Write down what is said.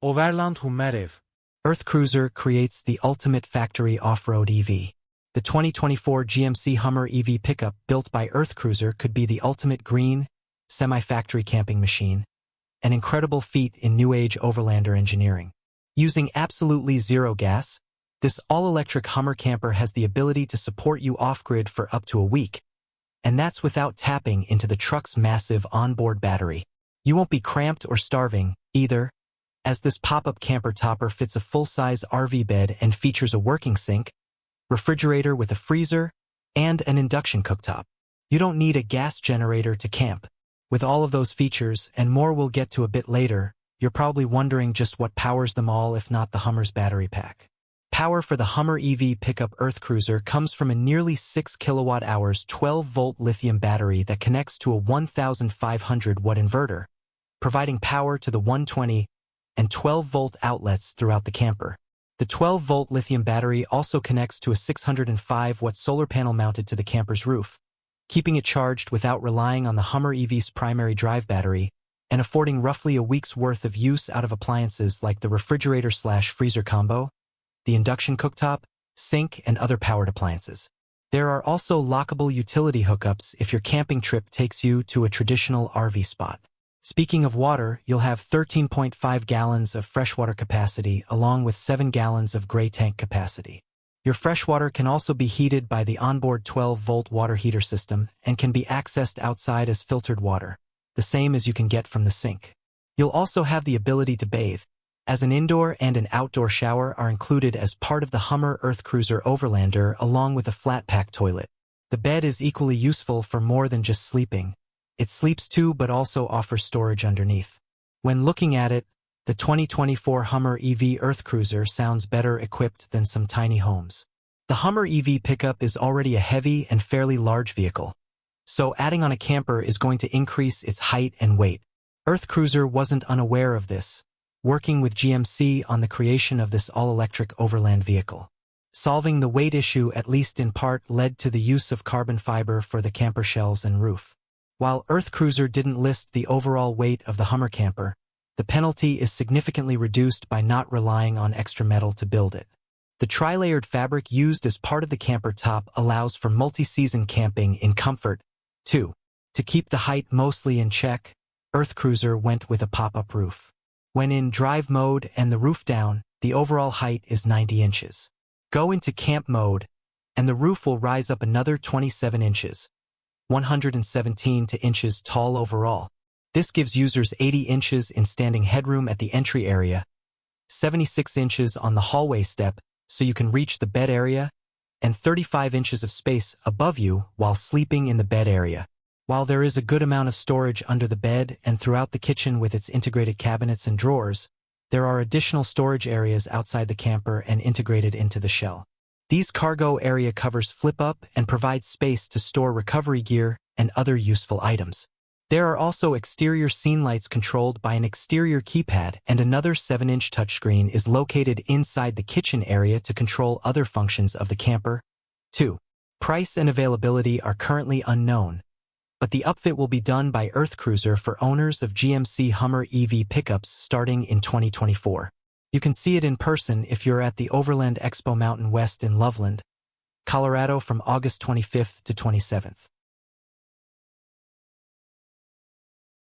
Overland Automotive. EarthCruiser creates the ultimate factory off-road EV. The 2024 GMC Hummer EV pickup built by EarthCruiser could be the ultimate green, semi-factory camping machine, an incredible feat in new-age overlander engineering. Using absolutely zero gas, this all-electric Hummer camper has the ability to support you off-grid for up to a week, and that's without tapping into the truck's massive onboard battery. You won't be cramped or starving, either, as this pop-up camper topper fits a full-size RV bed and features a working sink, refrigerator with a freezer, and an induction cooktop. You don't need a gas generator to camp. With all of those features, and more we'll get to a bit later, you're probably wondering just what powers them all if not the Hummer's battery pack. Power for the Hummer EV pickup EarthCruiser comes from a nearly 6 kWh 12-volt lithium battery that connects to a 1,500-watt inverter, providing power to the 120 and 12-volt outlets throughout the camper. The 12-volt lithium battery also connects to a 605-watt solar panel mounted to the camper's roof, keeping it charged without relying on the Hummer EV's primary drive battery and affording roughly a week's worth of use out of appliances like the refrigerator/freezer combo, the induction cooktop, sink, and other powered appliances. There are also lockable utility hookups if your camping trip takes you to a traditional RV spot. Speaking of water, you'll have 13.5 gallons of freshwater capacity along with 7 gallons of gray tank capacity. Your freshwater can also be heated by the onboard 12-volt water heater system and can be accessed outside as filtered water, the same as you can get from the sink. You'll also have the ability to bathe, as an indoor and an outdoor shower are included as part of the Hummer EarthCruiser Overlander along with a flat-pack toilet. The bed is equally useful for more than just sleeping. It sleeps too but also offers storage underneath. When looking at it, the 2024 Hummer EV EarthCruiser sounds better equipped than some tiny homes. The Hummer EV pickup is already a heavy and fairly large vehicle, so adding on a camper is going to increase its height and weight. EarthCruiser wasn't unaware of this, working with GMC on the creation of this all-electric overland vehicle. Solving the weight issue at least in part led to the use of carbon fiber for the camper shells and roof. While EarthCruiser didn't list the overall weight of the Hummer camper, the penalty is significantly reduced by not relying on extra metal to build it. The tri-layered fabric used as part of the camper top allows for multi-season camping in comfort, too. To keep the height mostly in check, EarthCruiser went with a pop-up roof. When in drive mode and the roof down, the overall height is 90 inches. Go into camp mode, and the roof will rise up another 27 inches. 117 inches tall overall. This gives users 80 inches in standing headroom at the entry area, 76 inches on the hallway step so you can reach the bed area, and 35 inches of space above you while sleeping in the bed area. While there is a good amount of storage under the bed and throughout the kitchen with its integrated cabinets and drawers, there are additional storage areas outside the camper and integrated into the shell. These cargo area covers flip up and provide space to store recovery gear and other useful items. There are also exterior scene lights controlled by an exterior keypad, and another 7-inch touchscreen is located inside the kitchen area to control other functions of the camper. 2. Price and availability are currently unknown, but the upfit will be done by EarthCruiser for owners of GMC Hummer EV pickups starting in 2024. You can see it in person if you're at the Overland Expo Mountain West in Loveland, Colorado from August 25th to 27th.